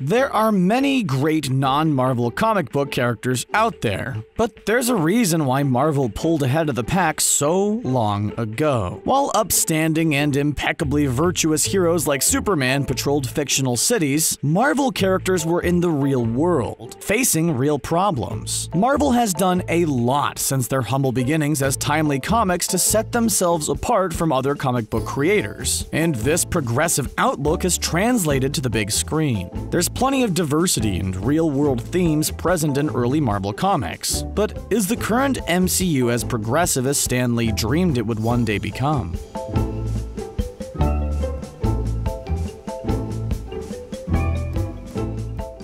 There are many great non-Marvel comic book characters out there, but there's a reason why Marvel pulled ahead of the pack so long ago. While upstanding and impeccably virtuous heroes like Superman patrolled fictional cities, Marvel characters were in the real world, facing real problems. Marvel has done a lot since their humble beginnings as Timely Comics to set themselves apart from other comic book creators, and this progressive outlook is translated to the big screen. There's plenty of diversity and real-world themes present in early Marvel comics, but is the current MCU as progressive as Stan Lee dreamed it would one day become?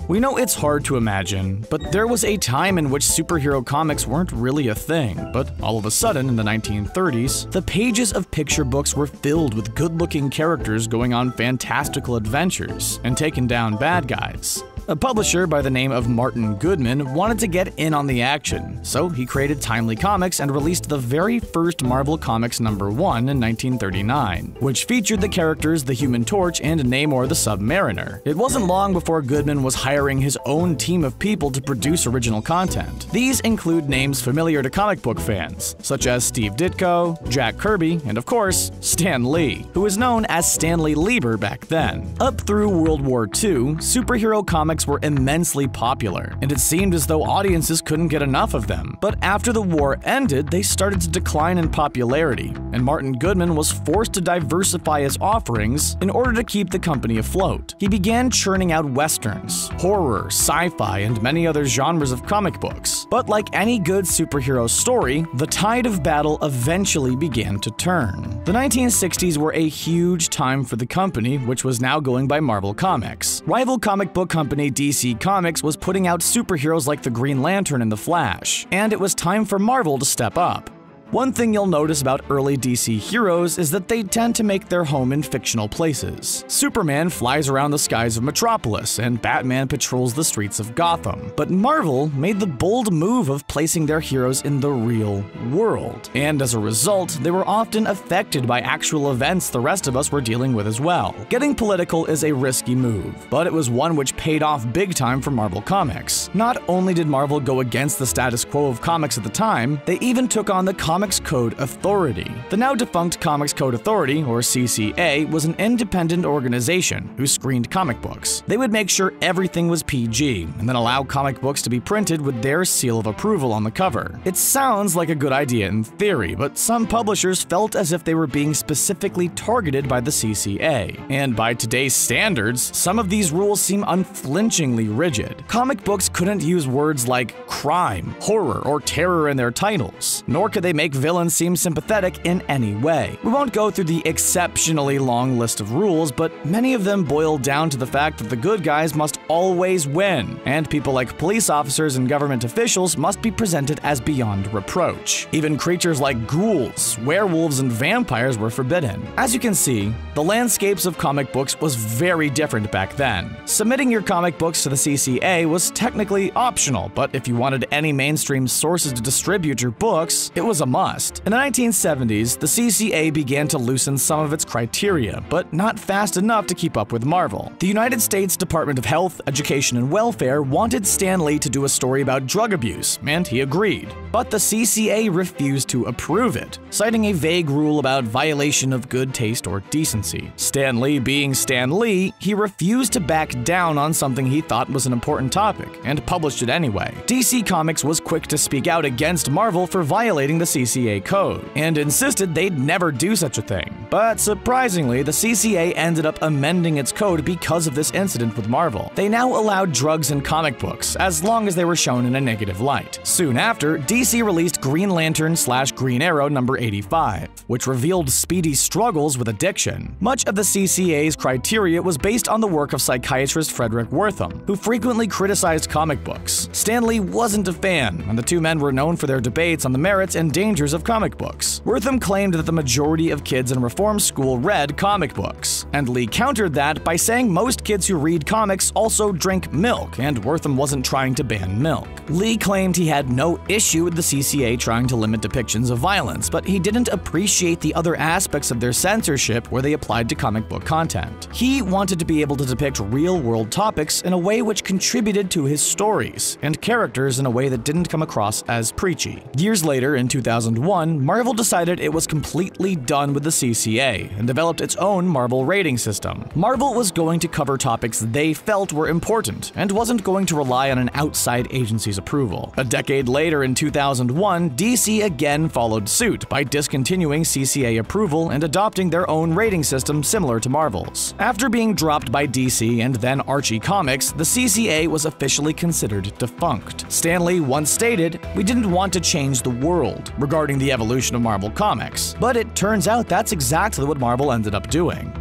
We know it's hard to imagine, but there was a time in which superhero comics weren't really a thing, but all of a sudden, in the 1930s, the pages of picture books were filled with good-looking characters going on fantastical adventures and taking down bad guys. A publisher by the name of Martin Goodman wanted to get in on the action, so he created Timely Comics and released the very first Marvel Comics #1 in 1939, which featured the characters the Human Torch and Namor the Submariner. It wasn't long before Goodman was hiring his own team of people to produce original content. These include names familiar to comic book fans, such as Steve Ditko, Jack Kirby, and of course, Stan Lee, who was known as Stanley Lieber back then. Up through World War II, superhero comics were immensely popular, and it seemed as though audiences couldn't get enough of them. But after the war ended, they started to decline in popularity, and Martin Goodman was forced to diversify his offerings in order to keep the company afloat. He began churning out westerns, horror, sci-fi, and many other genres of comic books. But like any good superhero story, the tide of battle eventually began to turn. The 1960s were a huge time for the company, which was now going by Marvel Comics. Rival comic book company DC Comics was putting out superheroes like the Green Lantern and the Flash, and it was time for Marvel to step up. One thing you'll notice about early DC heroes is that they tend to make their home in fictional places. Superman flies around the skies of Metropolis, and Batman patrols the streets of Gotham. But Marvel made the bold move of placing their heroes in the real world, and as a result, they were often affected by actual events the rest of us were dealing with as well. Getting political is a risky move, but it was one which paid off big time for Marvel Comics. Not only did Marvel go against the status quo of comics at the time, they even took on the Comics Code Authority. The now defunct Comics Code Authority, or CCA, was an independent organization who screened comic books. They would make sure everything was PG, and then allow comic books to be printed with their seal of approval on the cover. It sounds like a good idea in theory, but some publishers felt as if they were being specifically targeted by the CCA. And by today's standards, some of these rules seem unflinchingly rigid. Comic books couldn't use words like crime, horror, or terror in their titles, nor could they make villains seem sympathetic in any way. We won't go through the exceptionally long list of rules, but many of them boil down to the fact that the good guys must always win, and people like police officers and government officials must be presented as beyond reproach. Even creatures like ghouls, werewolves, and vampires were forbidden. As you can see, the landscapes of comic books was very different back then. Submitting your comic books to the CCA was technically optional, but if you wanted any mainstream sources to distribute your books, it was a must. In the 1970s, the CCA began to loosen some of its criteria, but not fast enough to keep up with Marvel. The United States Department of Health, Education, and Welfare wanted Stan Lee to do a story about drug abuse, and he agreed. But the CCA refused to approve it, citing a vague rule about violation of good taste or decency. Stan Lee being Stan Lee, he refused to back down on something he thought was an important topic, and published it anyway. DC Comics was quick to speak out against Marvel for violating the CCA code, and insisted they'd never do such a thing. But surprisingly, the CCA ended up amending its code because of this incident with Marvel. They now allowed drugs in comic books, as long as they were shown in a negative light. Soon after, DC released Green Lantern/Green Arrow #85, which revealed Speedy's struggles with addiction. Much of the CCA's criteria was based on the work of psychiatrist Frederick Wertham, who frequently criticized comic books. Stan Lee wasn't a fan, and the two men were known for their debates on the merits and dangers of comic books. Wertham claimed that the majority of kids and reformers reform school read comic books, and Lee countered that by saying most kids who read comics also drink milk, and Wortham wasn't trying to ban milk. Lee claimed he had no issue with the CCA trying to limit depictions of violence, but he didn't appreciate the other aspects of their censorship where they applied to comic book content. He wanted to be able to depict real-world topics in a way which contributed to his stories, and characters in a way that didn't come across as preachy. Years later, in 2001, Marvel decided it was completely done with the CCA and developed its own Marvel rating system. Marvel was going to cover topics they felt were important and wasn't going to rely on an outside agency's approval. A decade later, in 2001, DC again followed suit by discontinuing CCA approval and adopting their own rating system similar to Marvel's. After being dropped by DC and then Archie Comics, the CCA was officially considered defunct. Stan Lee once stated, "We didn't want to change the world," regarding the evolution of Marvel Comics, but it turns out that's exactly what Marvel ended up doing.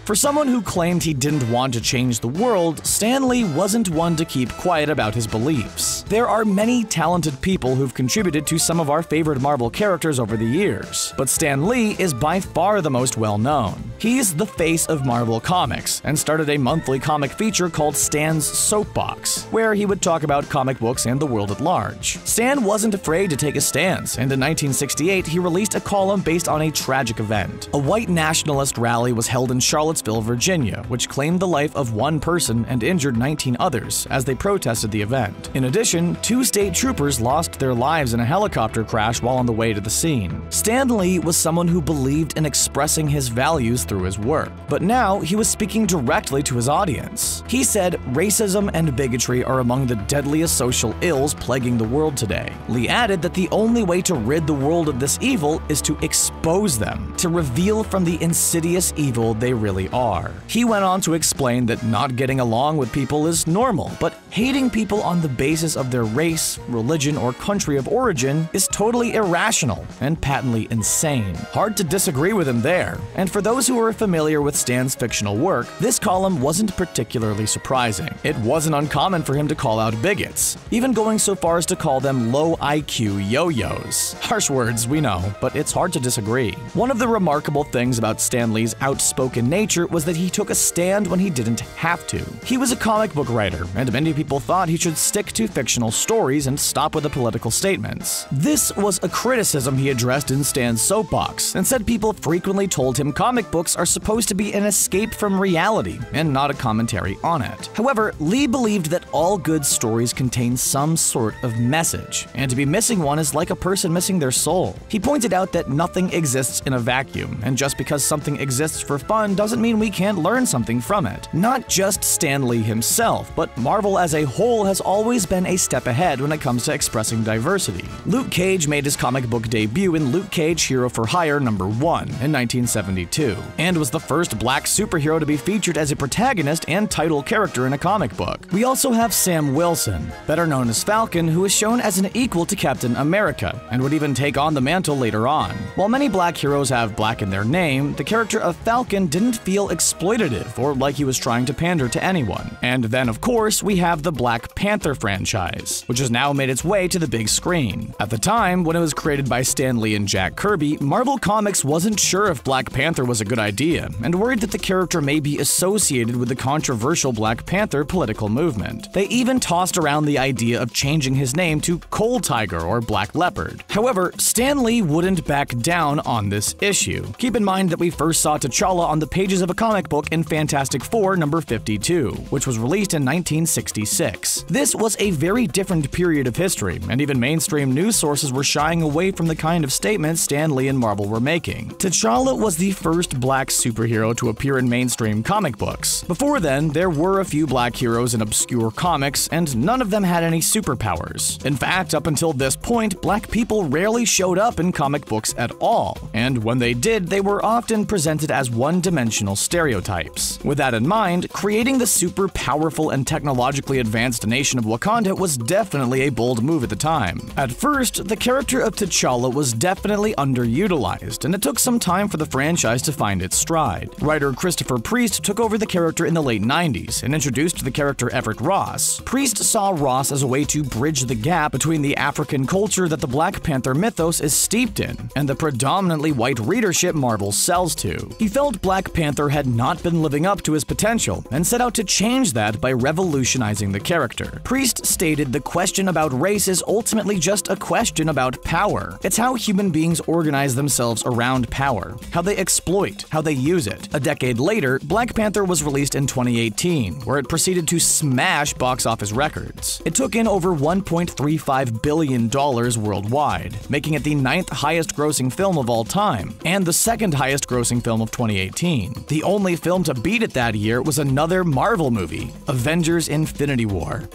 For someone who claimed he didn't want to change the world, Stan Lee wasn't one to keep quiet about his beliefs. There are many talented people who've contributed to some of our favorite Marvel characters over the years, but Stan Lee is by far the most well-known. He's the face of Marvel Comics, and started a monthly comic feature called Stan's Soapbox, where he would talk about comic books and the world at large. Stan wasn't afraid to take a stance, and in 1968 he released a column based on a tragic event. A white nationalist rally was held in Charlottesville, Virginia, which claimed the life of one person and injured 19 others as they protested the event. In addition, 2 state troopers lost their lives in a helicopter crash while on the way to the scene. Stan Lee was someone who believed in expressing his values through his work, but now he was speaking directly to his audience. He said, "Racism and bigotry are among the deadliest social ills plaguing the world today." Lee added that the only way to rid the world of this evil is to expose them, to reveal from the insidious evil they really are. He went on to explain that not getting along with people is normal, but hating people on the basis of their race, religion, or country of origin is totally irrational and patently insane. Hard to disagree with him there. And for those who are familiar with Stan's fictional work, this column wasn't particularly surprising. It wasn't uncommon for him to call out bigots, even going so far as to call them low IQ yo-yos. Harsh words, we know, but it's hard to disagree. One of the remarkable things about Stan Lee's outspoken nature was that he took a stand when he didn't have to. He was a comic book writer, and many people thought he should stick to fictional stories and stop with the political statements. This was a criticism he addressed in Stan's Soapbox, and said people frequently told him comic books are supposed to be an escape from reality and not a commentary on it. However, Lee believed that all good stories contain some sort of message, and to be missing one is like a person missing their soul. He pointed out that nothing exists in a vacuum, and just because something exists for fun doesn't mean we can't learn something from it. Not just Stan Lee himself, but Marvel as a whole has always been a step ahead when it comes to expressing diversity. Luke Cage made his comic book debut in Luke Cage Hero for Hire #1 in 1972, and was the first black superhero to be featured as a protagonist and title character in a comic book. We also have Sam Wilson, better known as Falcon, who is shown as an equal to Captain America, and would even take on the mantle later on. While many black heroes have black in their name, the character of Falcon didn't feel exploitative or like he was trying to pander to anyone. And then, of course, we have the Black Panther franchise, which has now made its way to the big screen. At the time, when it was created by Stan Lee and Jack Kirby, Marvel Comics wasn't sure if Black Panther was a good idea, and worried that the character may be associated with the controversial Black Panther political movement. They even tossed around the idea of changing his name to Coal Tiger or Black Leopard. However, Stan Lee wouldn't back down on this issue. Keep in mind that we first saw T'Challa on the pages of a comic book in Fantastic Four #52, which was released in 1966. This was a very different period of history, and even mainstream news sources were shying away from the kind of statements Stan Lee and Marvel were making. T'Challa was the first black superhero to appear in mainstream comic books. Before then, there were a few black heroes in obscure comics, and none of them had any superpowers. In fact, up until this point, black people rarely showed up in comic books at all, and when they did, they were often presented as one-dimensional traditional stereotypes. With that in mind, creating the super powerful and technologically advanced nation of Wakanda was definitely a bold move at the time. At first, the character of T'Challa was definitely underutilized, and it took some time for the franchise to find its stride. Writer Christopher Priest took over the character in the late 90s and introduced the character Everett Ross. Priest saw Ross as a way to bridge the gap between the African culture that the Black Panther mythos is steeped in and the predominantly white readership Marvel sells to. He felt Black Panther had not been living up to his potential and set out to change that by revolutionizing the character. Priest stated the question about race is ultimately just a question about power. It's how human beings organize themselves around power, how they exploit, how they use it. A decade later, Black Panther was released in 2018, where it proceeded to smash box office records. It took in over $1.35 billion worldwide, making it the 9th highest grossing film of all time, and the 2nd highest grossing film of 2018. The only film to beat it that year was another Marvel movie, Avengers: Infinity War.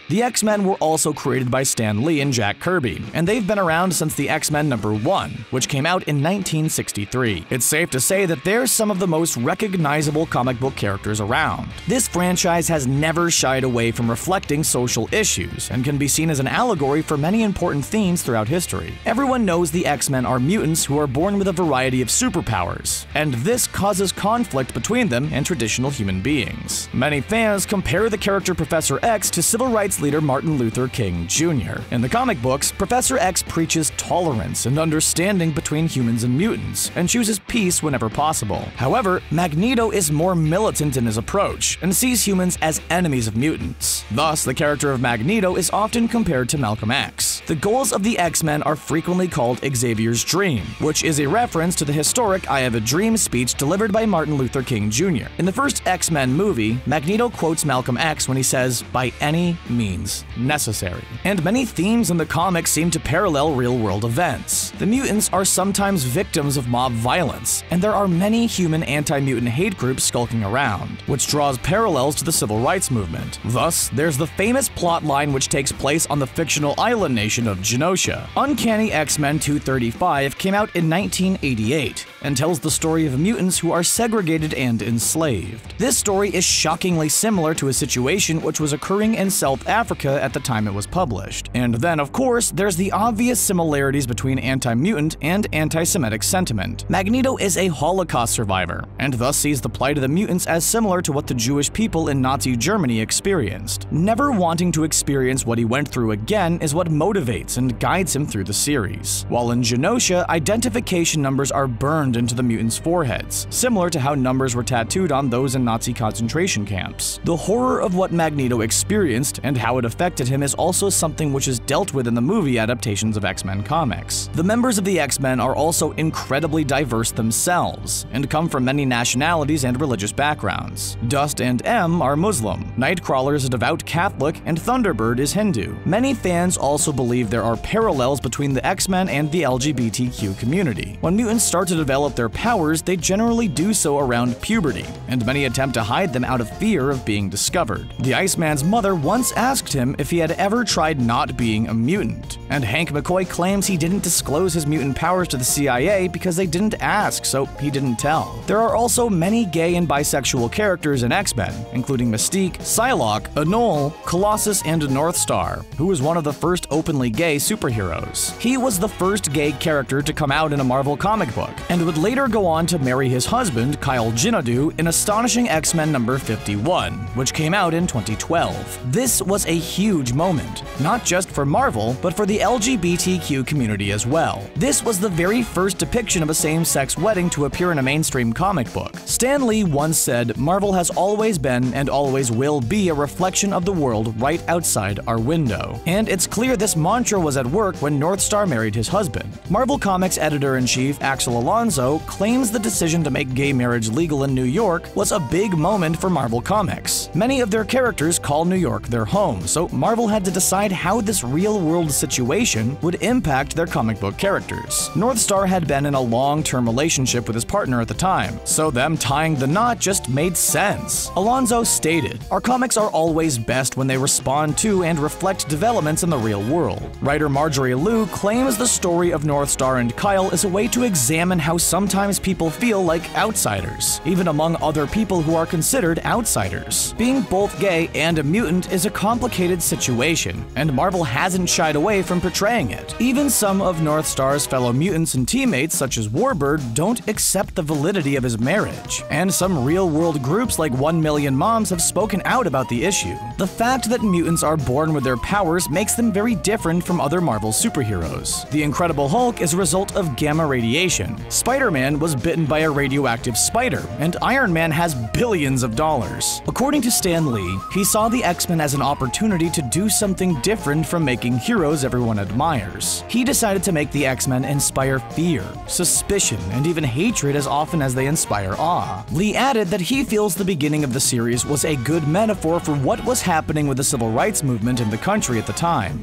The X-Men were also created by Stan Lee and Jack Kirby, and they've been around since the X-Men #1, which came out in 1963. It's safe to say that they're some of the most recognizable comic book characters around. This franchise has never shied away from reflecting social issues, and can be seen as an allegory for many important themes throughout history. Everyone knows the X-Men are mutants who are born with a variety of superpowers, and this causes conflict between them and traditional human beings. Many fans compare the character Professor X to civil rights leader Martin Luther King Jr. In the comic books, Professor X preaches tolerance and understanding between humans and mutants, and chooses peace whenever possible. However, Magneto is more militant in his approach, and sees humans as enemies of mutants. Thus, the character of Magneto is often compared to Malcolm X. The goals of the X-Men are frequently called Xavier's Dream, which is a reference to the historic I Have a Dream speech delivered by Martin Luther King Jr. In the first X-Men movie, Magneto quotes Malcolm X when he says, "by any means necessary." And many themes in the comics seem to parallel real-world events. The mutants are sometimes victims of mob violence, and there are many human anti-mutant hate groups skulking around, which draws parallels to the civil rights movement. Thus, there's the famous plotline which takes place on the fictional island nation of Genosha. Uncanny X-Men 235 came out in 1988 and tells the story of mutants who are segregated and enslaved. This story is shockingly similar to a situation which was occurring in South Africa at the time it was published. And then, of course, there's the obvious similarities between anti-mutant and anti-Semitic sentiment. Magneto is a Holocaust survivor, and thus sees the plight of the mutants as similar to what the Jewish people in Nazi Germany experienced. Never wanting to experience what he went through again is what motivates and guides him through the series. While in Genosha, identification numbers are burned into the mutants' foreheads, similar to how numbers were tattooed on those in Nazi concentration camps. The horror of what Magneto experienced and how it affected him is also something which is dealt with in the movie adaptations of X-Men comics. The members of the X-Men are also incredibly diverse themselves, and come from many nationalities and religious backgrounds. Dust and M are Muslim, Nightcrawler is a devout Catholic, and Thunderbird is Hindu. Many fans also believe there are parallels between the X-Men and the LGBTQ community. When mutants start to develop their powers, they generally do so around puberty, and many attempt to hide them out of fear of being discovered. The Iceman's mother once asked him if he had ever tried not being a mutant, and Hank McCoy claims he didn't disclose his mutant powers to the CIA because they didn't ask, so he didn't tell. There are also many gay and bisexual characters in X-Men, including Mystique, Psylocke, Anole, Colossus, and Northstar, who was one of the first openly gay superheroes. He was the first gay character to come out in a Marvel comic book, and would later go on to marry his husband, Kyle Jinadu, in Astonishing X-Men #51, which came out in 2012. This was a huge moment, not just for Marvel, but for the LGBTQ community as well. This was the very first depiction of a same-sex wedding to appear in a mainstream comic book. Stan Lee once said, "Marvel has always been and always will be a reflection of the world right outside our window." And it's clear this mantra was at work when Northstar married his husband. Marvel Comics editor-in-chief Axel Alonso claims the decision to make gay marriage legal in New York was a big moment for Marvel Comics. Many of their characters call New York their home, so Marvel had to decide how this real-world situation would impact their comic book characters. Northstar had been in a long-term relationship with his partner at the time, so them tying the knot just made sense. Alonso stated, "Our comics are always best when they respond to and reflect developments in the real world." Writer Marjorie Liu claims the story of Northstar and Kyle is a way to examine how sometimes people feel like outsiders, even among other people who are considered outsiders. Being both gay and a mutant is a complicated situation, and Marvel hasn't shied away from portraying it. Even some of Northstar's fellow mutants and teammates, such as Warbird, don't accept the validity of his marriage, and some real-world groups like 1 Million Moms have spoken out about the issue. The fact that mutants are born with their powers makes them very different from other Marvel superheroes. The Incredible Hulk is a result of gamma radiation. Spider-Man was bitten by a radioactive spider, and Iron Man has billions of dollars. According to Stan Lee, he saw the X-Men as an opportunity to do something different from making heroes everyone admires. He decided to make the X-Men inspire fear, suspicion, and even hatred as often as they inspire awe. Lee added that he feels the beginning of the series was a good metaphor for what was happening with the civil rights movement in the country at the time.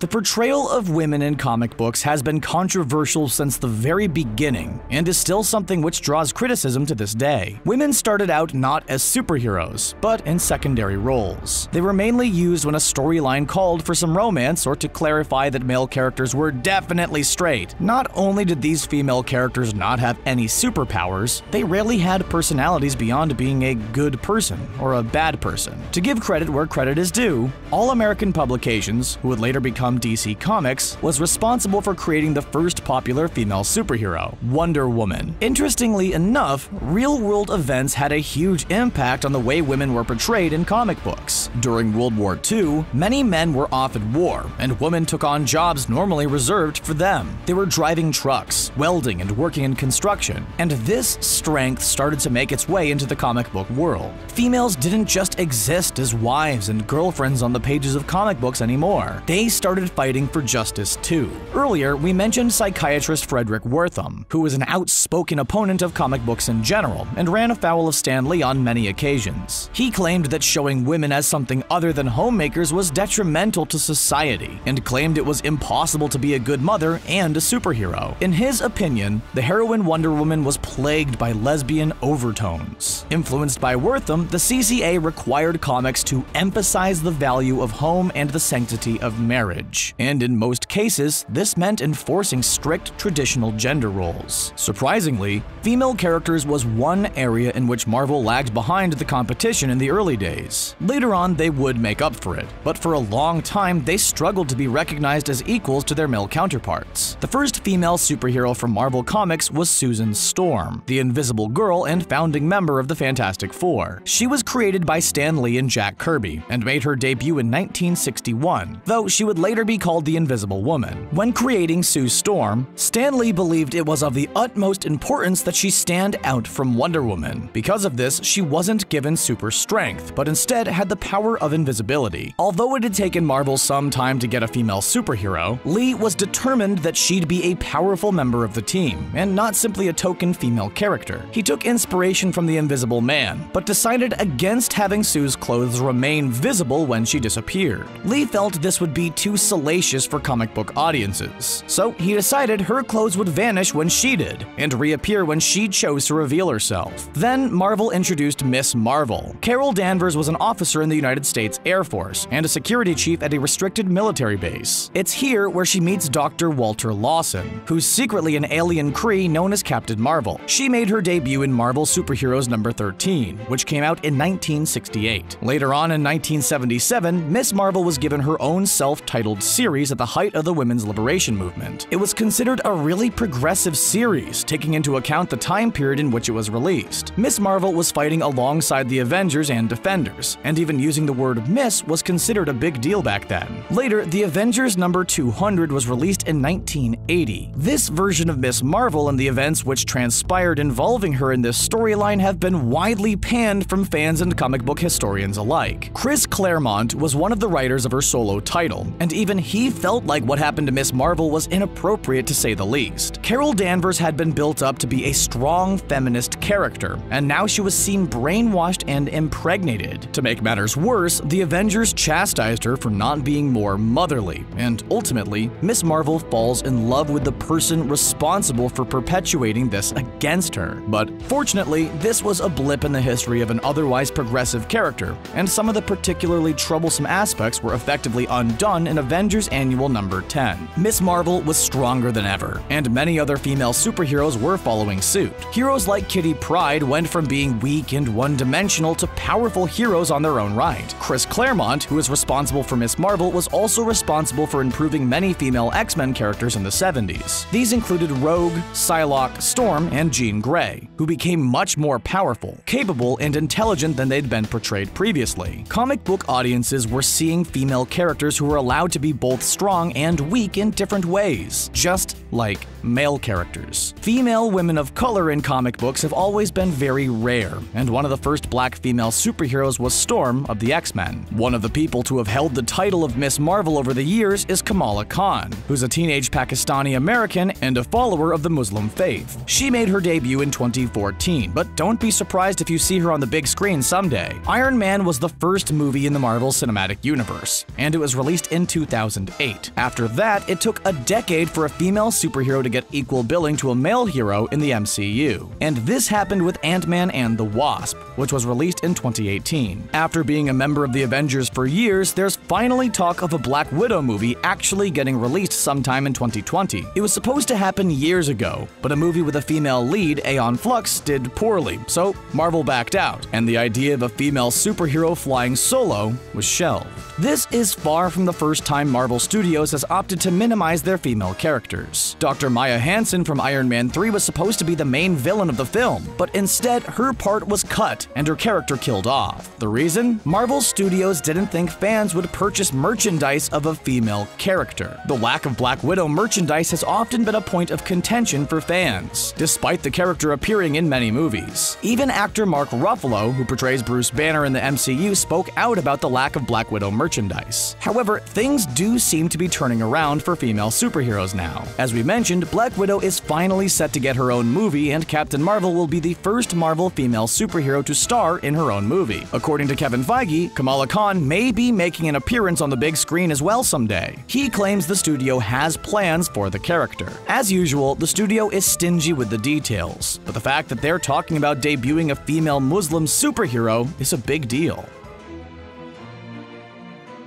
The portrayal of women in comic books has been controversial since the very beginning, and is still something which draws criticism to this day. Women started out not as superheroes, but in secondary roles. They were mainly used when a storyline called for some romance or to clarify that male characters were definitely straight. Not only did these female characters not have any superpowers, they rarely had personalities beyond being a good person or a bad person. To give credit where credit is due, All American Publications, who would later become DC Comics, was responsible for creating the first popular female superhero, Wonder Woman. Interestingly enough, real-world events had a huge impact on the way women were portrayed in comic books. During World War II, many men were off at war, and women took on jobs normally reserved for them. They were driving trucks, welding, and working in construction, and this strength started to make its way into the comic book world. Females didn't just exist as wives and girlfriends on the pages of comic books anymore. They started fighting for justice too. Earlier, we mentioned psychiatrist Frederick Wertham, who was an outspoken opponent of comic books in general and ran afoul of Stan Lee on many occasions. He claimed that showing women as something other than homemakers was detrimental to society, and claimed it was impossible to be a good mother and a superhero. In his opinion, the heroine Wonder Woman was plagued by lesbian overtones. Influenced by Wertham, the CCA required comics to emphasize the value of home and the sanctity of marriage. And in most cases, this meant enforcing strict traditional gender roles. Surprisingly, female characters was one area in which Marvel lagged behind the competition in the early days. Later on, they would make up for it, but for a long time, they struggled to be recognized as equals to their male counterparts. The first female superhero from Marvel Comics was Susan Storm, the Invisible Girl and founding member of the Fantastic Four. She was created by Stan Lee and Jack Kirby, and made her debut in 1961, though she would later be called the Invisible Woman. When creating Sue Storm, Stan Lee believed it was of the utmost importance that she stand out from Wonder Woman. Because of this, she wasn't given super strength, but instead had the power of invisibility. Although it had taken Marvel some time to get a female superhero, Lee was determined that she'd be a powerful member of the team, and not simply a token female character. He took inspiration from the Invisible Man, but decided against having Sue's clothes remain visible when she disappeared. Lee felt this would be too salacious for comic book audiences, so he decided her clothes would vanish when she did, and reappear when she chose to reveal herself. Then Marvel introduced Miss Marvel. Carol Danvers was an officer in the United States Air Force and a security chief at a restricted military base. It's here where she meets Dr. Walter Lawson, who's secretly an alien Kree known as Captain Marvel. She made her debut in Marvel Superheroes number 13, which came out in 1968. Later on in 1977, Miss Marvel was given her own self-titled series at the height of the women's liberation movement. It was considered a really progressive series, taking into account the time period in which it was released. Miss Marvel was fighting alongside the Avengers and Defenders, and even using the word Miss was considered a big deal back then. Later, the Avengers number 200 was released in 1980. This version of Miss Marvel and the events which transpired involving her in this storyline have been widely panned from fans and comic book historians alike. Chris Claremont was one of the writers of her solo title, and even even he felt like what happened to Miss Marvel was inappropriate to say the least. Carol Danvers had been built up to be a strong feminist character, and now she was seen brainwashed and impregnated. To make matters worse, the Avengers chastised her for not being more motherly, and ultimately, Miss Marvel falls in love with the person responsible for perpetuating this against her. But fortunately, this was a blip in the history of an otherwise progressive character, and some of the particularly troublesome aspects were effectively undone in Avengers Annual number 10. Miss Marvel was stronger than ever, and many other female superheroes were following suit. Heroes like Kitty Pryde went from being weak and one-dimensional to powerful heroes on their own right. Chris Claremont, who is responsible for Miss Marvel, was also responsible for improving many female X-Men characters in the 70s. These included Rogue, Psylocke, Storm, and Jean Grey, who became much more powerful, capable, and intelligent than they'd been portrayed previously. Comic book audiences were seeing female characters who were allowed to be both strong and weak in different ways, just like male characters. Female women of color in comic books have always been very rare, and one of the first black female superheroes was Storm of the X-Men. One of the people to have held the title of Miss Marvel over the years is Kamala Khan, who's a teenage Pakistani American and a follower of the Muslim faith. She made her debut in 2014, but don't be surprised if you see her on the big screen someday. Iron Man was the first movie in the Marvel Cinematic Universe, and it was released in 2008. After that, it took a decade for a female superhero to get equal billing to a male hero in the MCU. And this happened with Ant-Man and the Wasp, which was released in 2018. After being a member of the Avengers for years, there's finally talk of a Black Widow movie actually getting released sometime in 2020. It was supposed to happen years ago, but a movie with a female lead, Aeon Flux, did poorly, so Marvel backed out, and the idea of a female superhero flying solo was shelved. This is far from the first time Marvel Studios has opted to minimize their female characters. Dr. Maya Hansen from Iron Man 3 was supposed to be the main villain of the film, but instead her part was cut and her character killed off. The reason? Marvel Studios didn't think fans would purchase merchandise of a female character. The lack of Black Widow merchandise has often been a point of contention for fans, despite the character appearing in many movies. Even actor Mark Ruffalo, who portrays Bruce Banner in the MCU, spoke out about the lack of Black Widow merchandise. However, things do seem to be turning around for female superheroes now. As we mentioned, Black Widow is finally set to get her own movie, and Captain Marvel will be the first Marvel female superhero to star in her own movie. According to Kevin Feige, Kamala Khan may be making an appearance on the big screen as well someday. He claims the studio has plans for the character. As usual, the studio is stingy with the details, but the fact that they're talking about debuting a female Muslim superhero is a big deal.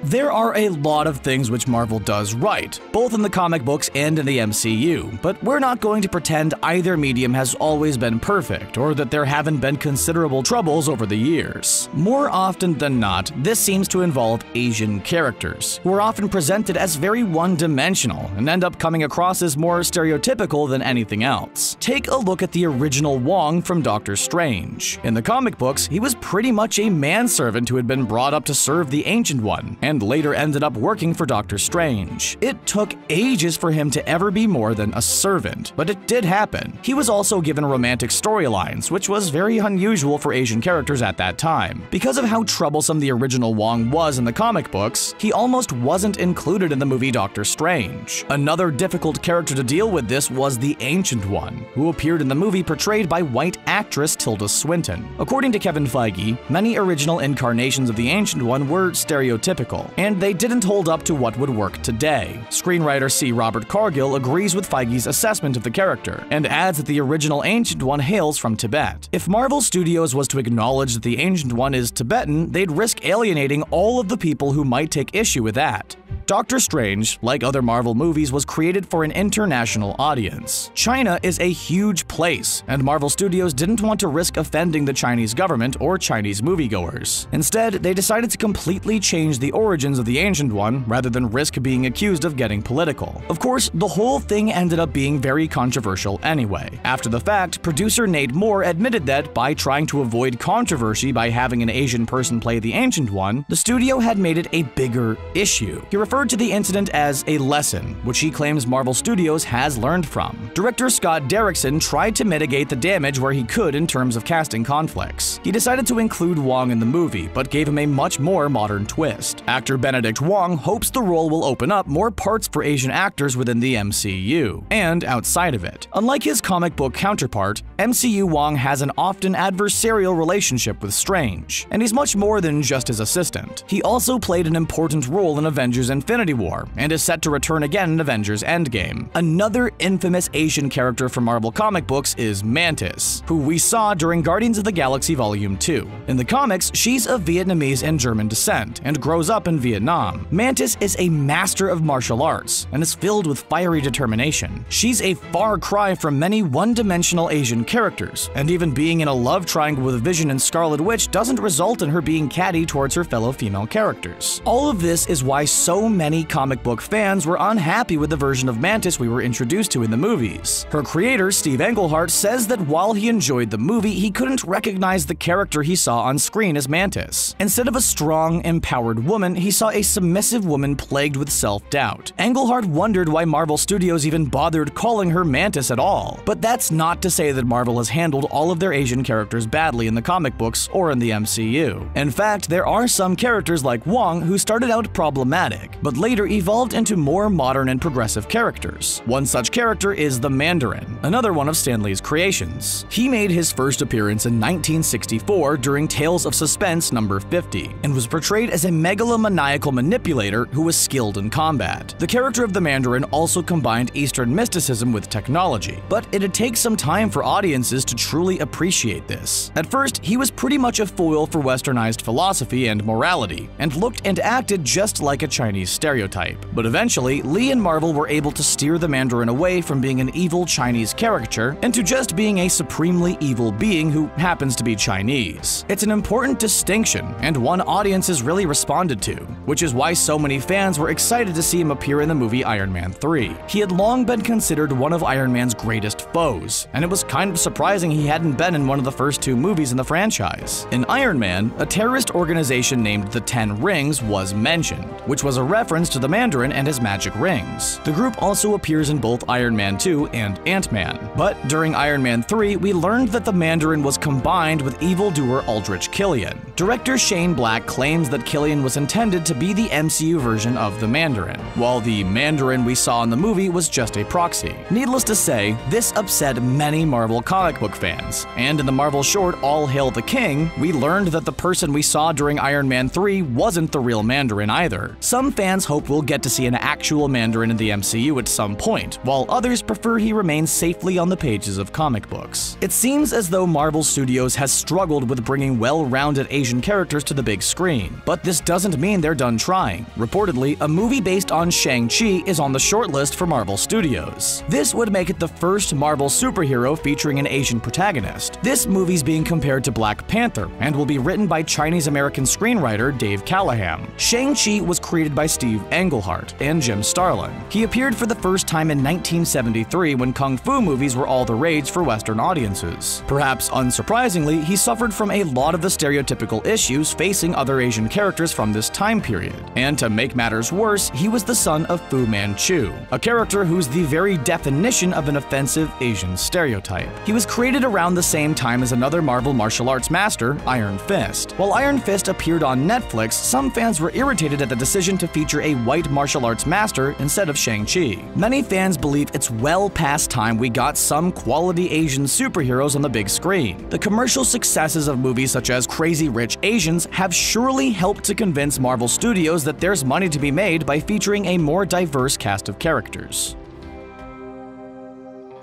There are a lot of things which Marvel does right, both in the comic books and in the MCU, but we're not going to pretend either medium has always been perfect, or that there haven't been considerable troubles over the years. More often than not, this seems to involve Asian characters, who are often presented as very one-dimensional and end up coming across as more stereotypical than anything else. Take a look at the original Wong from Doctor Strange. In the comic books, he was pretty much a manservant who had been brought up to serve the Ancient One, and later ended up working for Doctor Strange. It took ages for him to ever be more than a servant, but it did happen. He was also given romantic storylines, which was very unusual for Asian characters at that time. Because of how troublesome the original Wong was in the comic books, he almost wasn't included in the movie Doctor Strange. Another difficult character to deal with this was the Ancient One, who appeared in the movie portrayed by white actress Tilda Swinton. According to Kevin Feige, many original incarnations of the Ancient One were stereotypical, and they didn't hold up to what would work today. Screenwriter C. Robert Cargill agrees with Feige's assessment of the character, and adds that the original Ancient One hails from Tibet. If Marvel Studios was to acknowledge that the Ancient One is Tibetan, they'd risk alienating all of the people who might take issue with that. Doctor Strange, like other Marvel movies, was created for an international audience. China is a huge place, and Marvel Studios didn't want to risk offending the Chinese government or Chinese moviegoers. Instead, they decided to completely change the origins of the Ancient One rather than risk being accused of getting political. Of course, the whole thing ended up being very controversial anyway. After the fact, producer Nate Moore admitted that by trying to avoid controversy by having an Asian person play the Ancient One, the studio had made it a bigger issue. He referred referred to the incident as a lesson, which he claims Marvel Studios has learned from. Director Scott Derrickson tried to mitigate the damage where he could in terms of casting conflicts. He decided to include Wong in the movie, but gave him a much more modern twist. Actor Benedict Wong hopes the role will open up more parts for Asian actors within the MCU, and outside of it. Unlike his comic book counterpart, MCU Wong has an often adversarial relationship with Strange, and he's much more than just his assistant. He also played an important role in Avengers Infinity War, and is set to return again in Avengers Endgame. Another infamous Asian character from Marvel comic books is Mantis, who we saw during Guardians of the Galaxy Volume 2. In the comics, she's of Vietnamese and German descent, and grows up in Vietnam. Mantis is a master of martial arts, and is filled with fiery determination. She's a far cry from many one-dimensional Asian characters, and even being in a love triangle with Vision and Scarlet Witch doesn't result in her being catty towards her fellow female characters. All of this is why so many comic book fans were unhappy with the version of Mantis we were introduced to in the movies. Her creator, Steve Englehart, says that while he enjoyed the movie, he couldn't recognize the character he saw on screen as Mantis. Instead of a strong, empowered woman, he saw a submissive woman plagued with self-doubt. Englehart wondered why Marvel Studios even bothered calling her Mantis at all. But that's not to say that Marvel has handled all of their Asian characters badly in the comic books or in the MCU. In fact, there are some characters like Wong who started out problematic, but later evolved into more modern and progressive characters. One such character is the Mandarin, another one of Stan Lee's creations. He made his first appearance in 1964 during Tales of Suspense number 50, and was portrayed as a megalomaniacal manipulator who was skilled in combat. The character of the Mandarin also combined Eastern mysticism with technology, but it'd take some time for audiences to truly appreciate this. At first, he was pretty much a foil for westernized philosophy and morality, and looked and acted just like a Chinese stereotype. But eventually, Lee and Marvel were able to steer the Mandarin away from being an evil Chinese caricature into just being a supremely evil being who happens to be Chinese. It's an important distinction, and one audiences really responded to, which is why so many fans were excited to see him appear in the movie Iron Man 3. He had long been considered one of Iron Man's greatest foes, and it was kind of surprising he hadn't been in one of the first two movies in the franchise. In Iron Man, a terrorist organization named the Ten Rings was mentioned, which was a reference to the Mandarin and his magic rings. The group also appears in both Iron Man 2 and Ant-Man, but during Iron Man 3, we learned that the Mandarin was combined with evildoer Aldrich Killian. Director Shane Black claims that Killian was intended to be the MCU version of the Mandarin, while the Mandarin we saw in the movie was just a proxy. Needless to say, this upset many Marvel comic book fans, and in the Marvel short All Hail the King, we learned that the person we saw during Iron Man 3 wasn't the real Mandarin either. Some fans hope we'll get to see an actual Mandarin in the MCU at some point, while others prefer he remains safely on the pages of comic books. It seems as though Marvel Studios has struggled with bringing well-rounded Asian characters to the big screen, but this doesn't mean they're done trying. Reportedly, a movie based on Shang-Chi is on the shortlist for Marvel Studios. This would make it the first Marvel superhero featuring an Asian protagonist. This movie's being compared to Black Panther, and will be written by Chinese-American screenwriter Dave Callahan. Shang-Chi was created by Steve Englehart and Jim Starlin. He appeared for the first time in 1973 when kung fu movies were all the rage for Western audiences. Perhaps unsurprisingly, he suffered from a lot of the stereotypical issues facing other Asian characters from this time period. And to make matters worse, he was the son of Fu Manchu, a character who's the very definition of an offensive Asian stereotype. He was created around the same time as another Marvel martial arts master, Iron Fist. While Iron Fist appeared on Netflix, some fans were irritated at the decision to feature a white martial arts master instead of Shang-Chi. Many fans believe it's well past time we got some quality Asian superheroes on the big screen. The commercial successes of movies such as Crazy Rich Asians have surely helped to convince Marvel Studios that there's money to be made by featuring a more diverse cast of characters.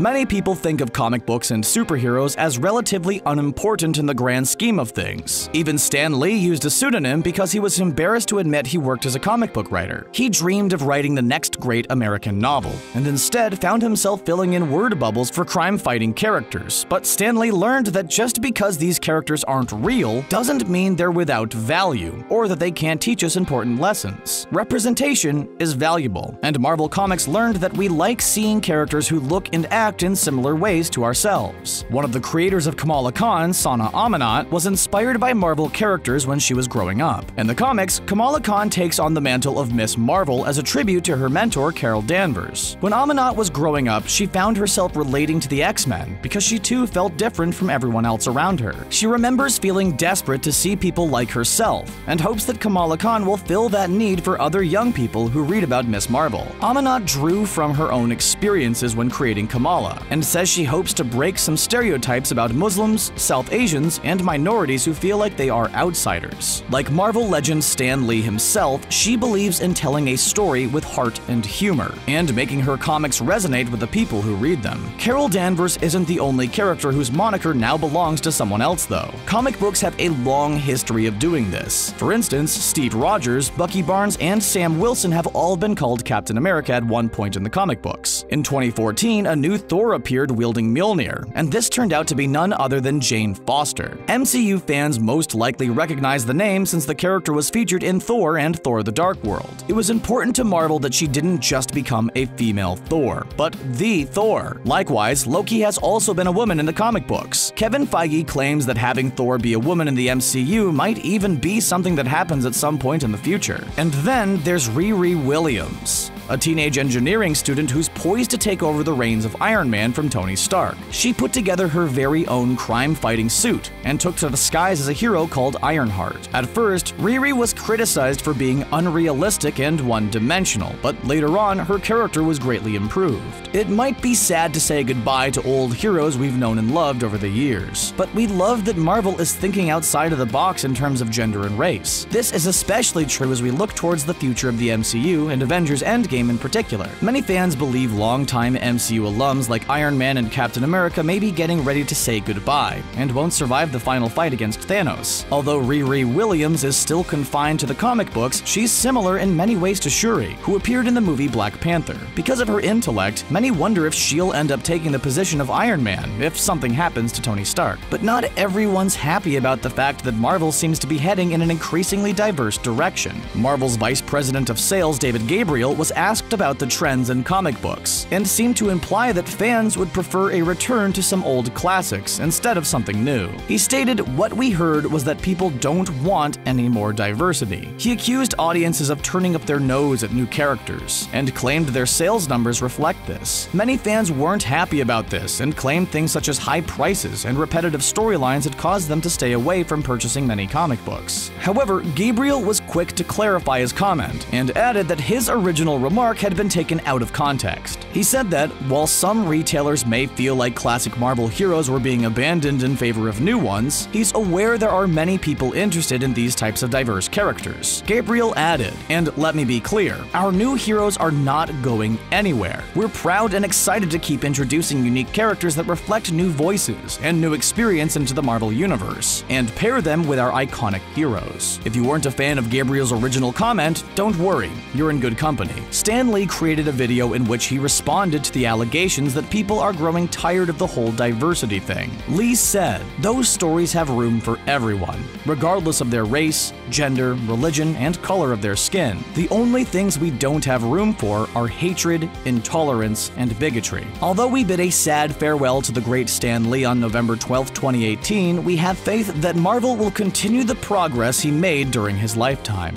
Many people think of comic books and superheroes as relatively unimportant in the grand scheme of things. Even Stan Lee used a pseudonym because he was embarrassed to admit he worked as a comic book writer. He dreamed of writing the next great American novel, and instead found himself filling in word bubbles for crime-fighting characters. But Stan Lee learned that just because these characters aren't real doesn't mean they're without value, or that they can't teach us important lessons. Representation is valuable, and Marvel Comics learned that we like seeing characters who look and act act in similar ways to ourselves. One of the creators of Kamala Khan, Sana Amanat, was inspired by Marvel characters when she was growing up. In the comics, Kamala Khan takes on the mantle of Miss Marvel as a tribute to her mentor, Carol Danvers. When Amanat was growing up, she found herself relating to the X-Men because she too felt different from everyone else around her. She remembers feeling desperate to see people like herself and hopes that Kamala Khan will fill that need for other young people who read about Miss Marvel. Amanat drew from her own experiences when creating Kamala and says she hopes to break some stereotypes about Muslims, South Asians, and minorities who feel like they are outsiders. Like Marvel legend Stan Lee himself, she believes in telling a story with heart and humor, and making her comics resonate with the people who read them. Carol Danvers isn't the only character whose moniker now belongs to someone else, though. Comic books have a long history of doing this. For instance, Steve Rogers, Bucky Barnes, and Sam Wilson have all been called Captain America at one point in the comic books. In 2014, a new Thor appeared wielding Mjolnir, and this turned out to be none other than Jane Foster. MCU fans most likely recognize the name since the character was featured in Thor and Thor: The Dark World. It was important to Marvel that she didn't just become a female Thor, but the Thor. Likewise, Loki has also been a woman in the comic books. Kevin Feige claims that having Thor be a woman in the MCU might even be something that happens at some point in the future. And then there's Riri Williams, a teenage engineering student who's poised to take over the reins of Iron Man from Tony Stark. She put together her very own crime-fighting suit and took to the skies as a hero called Ironheart. At first, Riri was criticized for being unrealistic and one-dimensional, but later on, her character was greatly improved. It might be sad to say goodbye to old heroes we've known and loved over the years, but we love that Marvel is thinking outside of the box in terms of gender and race. This is especially true as we look towards the future of the MCU and Avengers Endgame in particular. Many fans believe longtime MCU alums like Iron Man and Captain America may be getting ready to say goodbye and won't survive the final fight against Thanos. Although Riri Williams is still confined to the comic books, she's similar in many ways to Shuri, who appeared in the movie Black Panther. Because of her intellect, many wonder if she'll end up taking the position of Iron Man if something happens to Tony Stark. But not everyone's happy about the fact that Marvel seems to be heading in an increasingly diverse direction. Marvel's Vice President of Sales, David Gabriel, was asked about the trends in comic books, and seemed to imply that fans would prefer a return to some old classics instead of something new. He stated, "What we heard was that people don't want any more diversity." He accused audiences of turning up their nose at new characters, and claimed their sales numbers reflect this. Many fans weren't happy about this, and claimed things such as high prices and repetitive storylines had caused them to stay away from purchasing many comic books. However, Gabriel was quick to clarify his comment, and added that his original remark had been taken out of context. He said that, while some retailers may feel like classic Marvel heroes were being abandoned in favor of new ones, he's aware there are many people interested in these types of diverse characters. Gabriel added, "And let me be clear, our new heroes are not going anywhere. We're proud and excited to keep introducing unique characters that reflect new voices and new experience into the Marvel Universe, and pair them with our iconic heroes." If you weren't a fan of Gabriel's original comment, don't worry, you're in good company. Stan Lee created a video in which he responded to the allegations that people are growing tired of the whole diversity thing. Lee said, "Those stories have room for everyone, regardless of their race, gender, religion, and color of their skin. The only things we don't have room for are hatred, intolerance, and bigotry." Although we bid a sad farewell to the great Stan Lee on November 12, 2018, we have faith that Marvel will continue the progress he made during his lifetime.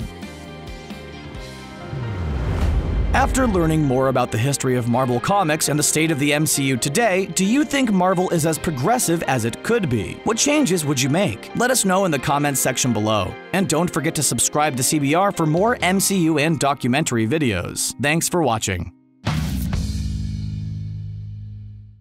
After learning more about the history of Marvel Comics and the state of the MCU today, do you think Marvel is as progressive as it could be? What changes would you make? Let us know in the comments section below. And don't forget to subscribe to CBR for more MCU and documentary videos. Thanks for watching.